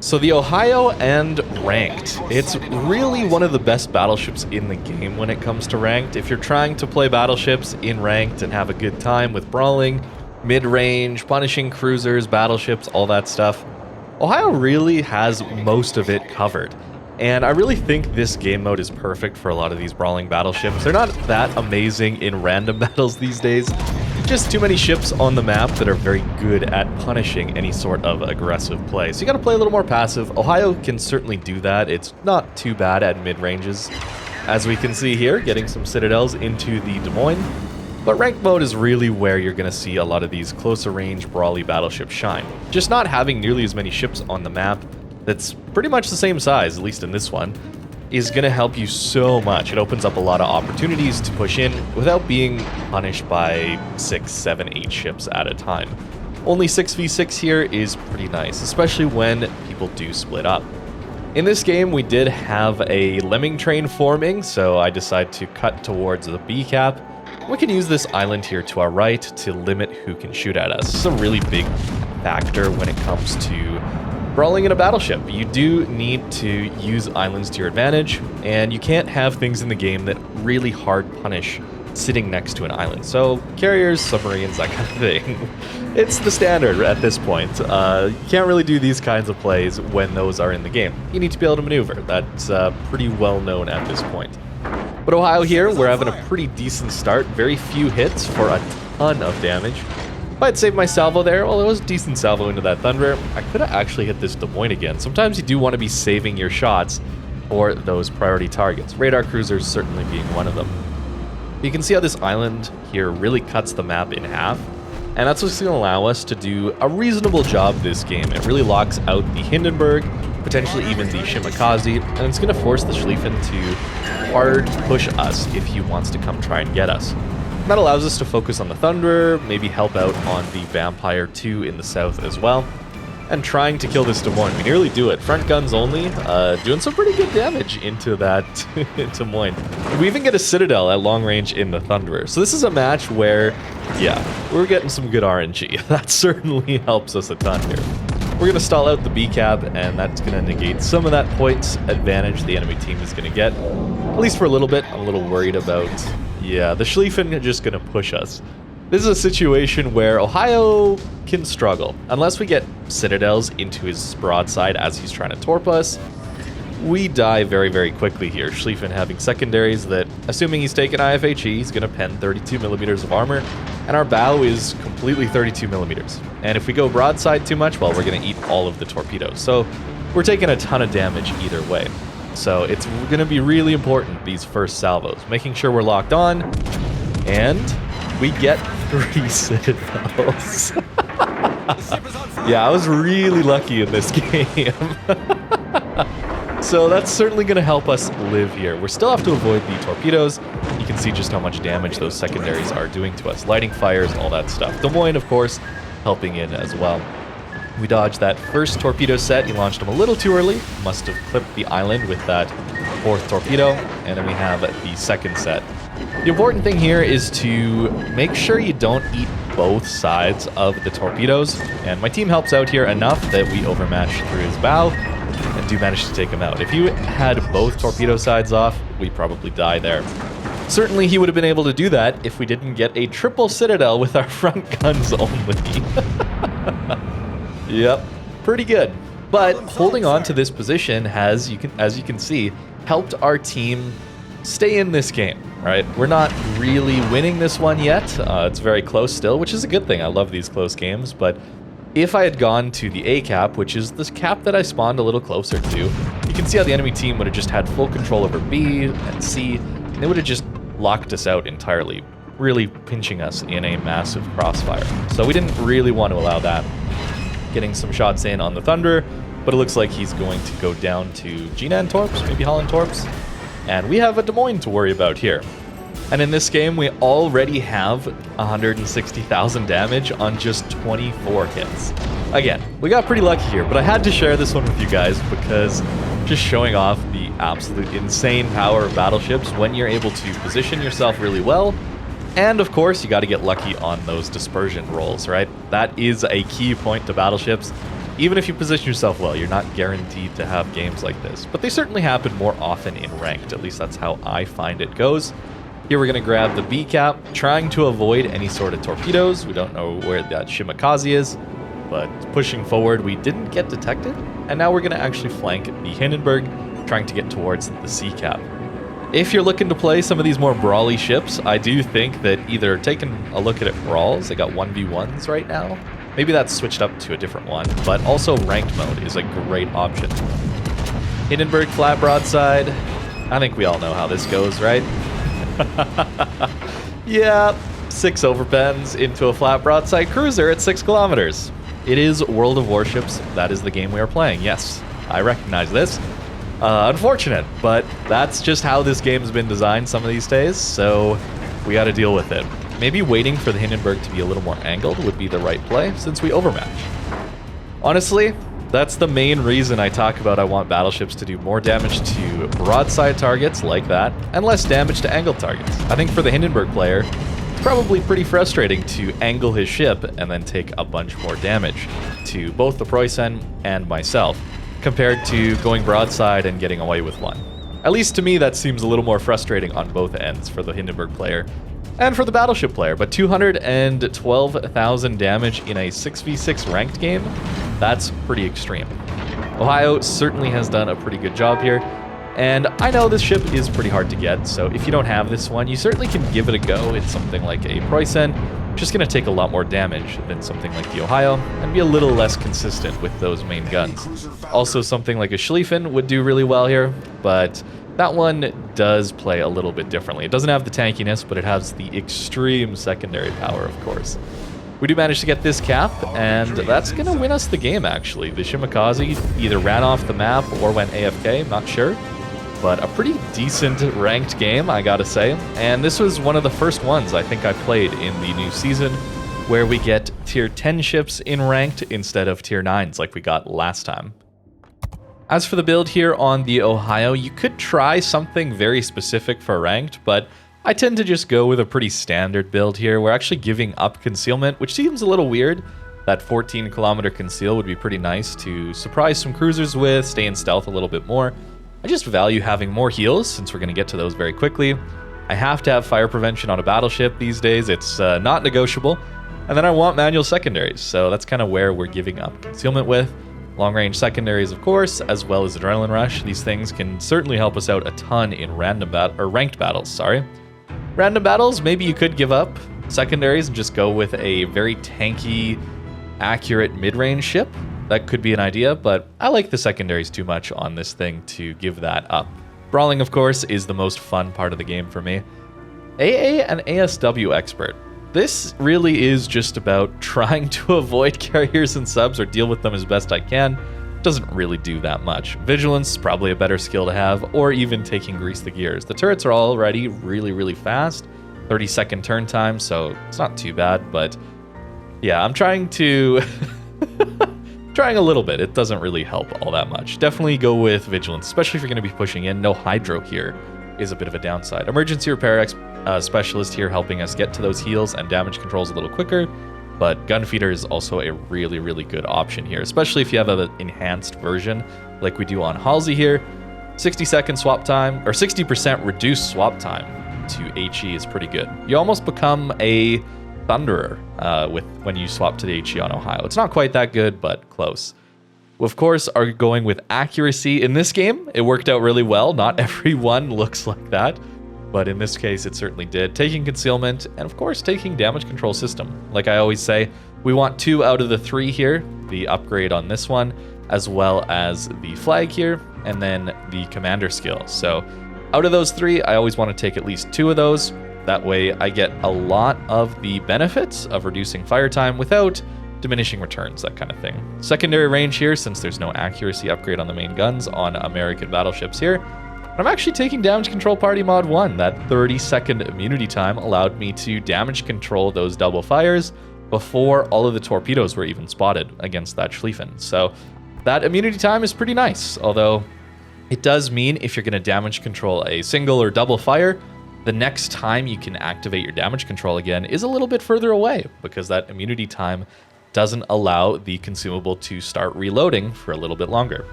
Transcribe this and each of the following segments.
So the Ohio and Ranked, it's really one of the best battleships in the game when it comes to Ranked. If you're trying to play battleships in Ranked and have a good time with brawling, mid-range, punishing cruisers, battleships, all that stuff, Ohio really has most of it covered. And I really think this game mode is perfect for a lot of these brawling battleships. They're not that amazing in random battles these days. Just too many ships on the map that are very good at punishing any sort of aggressive play. So you gotta play a little more passive. Ohio can certainly do that. It's not too bad at mid-ranges. As we can see here, getting some citadels into the Des Moines. But ranked mode is really where you're gonna see a lot of these closer range brawly battleships shine. Just not having nearly as many ships on the map that's pretty much the same size, at least in this one, is going to help you so much. It opens up a lot of opportunities to push in without being punished by 6, 7, 8 ships at a time. Only 6v6 here is pretty nice, especially when people do split up. In this game, we did have a lemming train forming, so I decided to cut towards the B cap. We can use this island here to our right to limit who can shoot at us. This is a really big factor when it comes to brawling in a battleship. You do need to use islands to your advantage, and you can't have things in the game that really hard punish sitting next to an island. So carriers, submarines, that kind of thing. It's the standard at this point. You can't really do these kinds of plays when those are in the game. You need to be able to maneuver. That's pretty well known at this point. But Ohio here, we're having a pretty decent start. Very few hits for a ton of damage. If I'd saved my salvo there, well, it was a decent salvo into that Thunder. I could have actually hit this Des Moines again. Sometimes you do want to be saving your shots for those priority targets. Radar cruisers certainly being one of them. You can see how this island here really cuts the map in half. And that's what's going to allow us to do a reasonable job this game. It really locks out the Hindenburg, potentially even the Shimakaze, and it's going to force the Schlieffen to hard push us if he wants to come try and get us. That allows us to focus on the Thunderer, maybe help out on the Vampire 2 in the south as well, and trying to kill this Des Moines. We nearly do it. Front guns only, doing some pretty good damage into that Des Moines. We even get a Citadel at long range in the Thunderer. So this is a match where, yeah, we're getting some good RNG. That certainly helps us a ton here. We're going to stall out the B cap, and that's going to negate some of that points advantage the enemy team is going to get. At least for a little bit. I'm a little worried about, yeah, the Schlieffen are just going to push us. This is a situation where Ohio can struggle. Unless we get citadels into his broadside as he's trying to torp us, we die very, very quickly here. Schlieffen having secondaries that, assuming he's taken IFHE, he's going to pen 32 millimeters of armor, and our bow is completely 32 millimeters. And if we go broadside too much, well, we're going to eat all of the torpedoes. So we're taking a ton of damage either way. So it's going to be really important, these first salvos, making sure we're locked on, and we get 3 citadels. Yeah, I was really lucky in this game. So that's certainly going to help us live here. We still have to avoid the torpedoes. You can see just how much damage those secondaries are doing to us. Lighting fires, all that stuff. Des Moines, of course, helping in as well. We dodged that first torpedo set. He launched them a little too early. Must have clipped the island with that 4th torpedo. And then we have the second set. The important thing here is to make sure you don't eat both sides of the torpedoes. And my team helps out here enough that we overmatch through his bow and do manage to take him out. If you had both torpedo sides off, we'd probably die there. Certainly he would have been able to do that if we didn't get a triple citadel with our front guns only. Yep, pretty good. But holding on to this position has, as you can see, helped our team stay in this game, right? We're not really winning this one yet. It's very close still, which is a good thing. I love these close games, but if I had gone to the A cap, which is this cap that I spawned a little closer to, you can see how the enemy team would have just had full control over B and C, and they would have just locked us out entirely, really pinching us in a massive crossfire. So we didn't really want to allow that. Getting some shots in on the Thunder, but it looks like he's going to go down to Jinan Torps, maybe Holland Torps, and we have a Des Moines to worry about here. And in this game, we already have 160,000 damage on just 24 hits. Again, we got pretty lucky here, but I had to share this one with you guys because just showing off the absolute insane power of battleships when you're able to position yourself really well. And of course, you got to get lucky on those dispersion rolls, right? That is a key point to battleships. even if you position yourself well, you're not guaranteed to have games like this. But they certainly happen more often in ranked, at least that's how I find it goes. Here we're going to grab the B cap, trying to avoid any sort of torpedoes. We don't know where that Shimakaze is, but pushing forward, we didn't get detected. And now we're going to actually flank the Hindenburg, trying to get towards the C cap. If you're looking to play some of these more brawly ships, I do think that either taking a look at it brawls, they got 1v1s right now. Maybe that's switched up to a different one, but also ranked mode is a great option. Hindenburg flat broadside. I think we all know how this goes, right? Yeah, 6 overpens into a flat broadside cruiser at 6 kilometers. It is World of Warships. That is the game we are playing. Yes, I recognize this. Unfortunate, but that's just how this game's been designed some of these days, so we got to deal with it. Maybe waiting for the Hindenburg to be a little more angled would be the right play, since we overmatch. Honestly, that's the main reason I talk about I want battleships to do more damage to broadside targets like that, and less damage to angled targets. I think for the Hindenburg player, it's probably pretty frustrating to angle his ship and then take a bunch more damage to both the Preußen and myself, compared to going broadside and getting away with one. At least to me, that seems a little more frustrating on both ends for the Hindenburg player and for the Battleship player, but 212,000 damage in a 6v6 ranked game, that's pretty extreme. Ohio certainly has done a pretty good job here, and I know this ship is pretty hard to get, so if you don't have this one, you certainly can give it a go. It's something like a Preußen, just going to take a lot more damage than something like the Ohio, and be a little less consistent with those main guns. Also, something like a Schlieffen would do really well here, but that one does play a little bit differently. It doesn't have the tankiness, but it has the extreme secondary power, of course. We do manage to get this cap, and that's going to win us the game, actually. The Shimakaze either ran off the map or went AFK, I'm not sure. But a pretty decent ranked game, I gotta say. And this was one of the first ones I think I played in the new season, where we get tier 10 ships in ranked instead of tier 9s like we got last time. As for the build here on the Ohio, you could try something very specific for ranked, but I tend to just go with a pretty standard build here. We're actually giving up concealment, which seems a little weird. That 14-kilometer conceal would be pretty nice to surprise some cruisers with, stay in stealth a little bit more. I just value having more heals, since we're going to get to those very quickly. I have to have fire prevention on a battleship these days. It's not negotiable. And then I want manual secondaries, so that's kind of where we're giving up concealment with. Long-range secondaries, of course, as well as adrenaline rush. These things can certainly help us out a ton in ranked battles. Random battles, maybe you could give up secondaries and just go with a very tanky, accurate mid-range ship. That could be an idea, but I like the secondaries too much on this thing to give that up. Brawling, of course, is the most fun part of the game for me. AA and ASW expert. This really is just about trying to avoid carriers and subs or deal with them as best I can. Doesn't really do that much. Vigilance, probably a better skill to have, or even taking grease the gears. The turrets are already really, really fast. 30-second turn time, so it's not too bad, but yeah, I'm trying to... trying a little bit. It doesn't really help all that much. Definitely go with Vigilance, especially if you're going to be pushing in. No Hydro here is a bit of a downside. Emergency Repair Specialist here helping us get to those heals and damage controls a little quicker, but Gunfeeder is also a really, really good option here, especially if you have an enhanced version like we do on Halsey here. 60-second swap time, or 60% reduced swap time to HE is pretty good. You almost become a Thunderer when you swap to the HE on Ohio. It's not quite that good, but close. We, of course, are going with accuracy. In this game, it worked out really well. Not everyone looks like that, but in this case, it certainly did. Taking concealment, and of course, taking damage control system. Like I always say, we want 2 out of the 3 here, the upgrade on this one, as well as the flag here, and then the commander skill. So out of those 3, I always want to take at least 2 of those. That way, I get a lot of the benefits of reducing fire time without diminishing returns, that kind of thing. Secondary range here, since there's no accuracy upgrade on the main guns on American battleships here. I'm actually taking Damage Control Party Mod 1. That 30-second immunity time allowed me to damage control those double fires before all of the torpedoes were even spotted against that Schlieffen. So that immunity time is pretty nice, although it does mean if you're going to damage control a single or double fire, the next time you can activate your damage control again is a little bit further away, because that immunity time doesn't allow the consumable to start reloading for a little bit longer.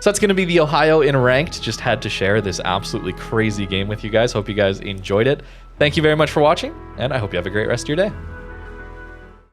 So that's going to be the Ohio in Ranked. Just had to share this absolutely crazy game with you guys. Hope you guys enjoyed it. Thank you very much for watching, and I hope you have a great rest of your day.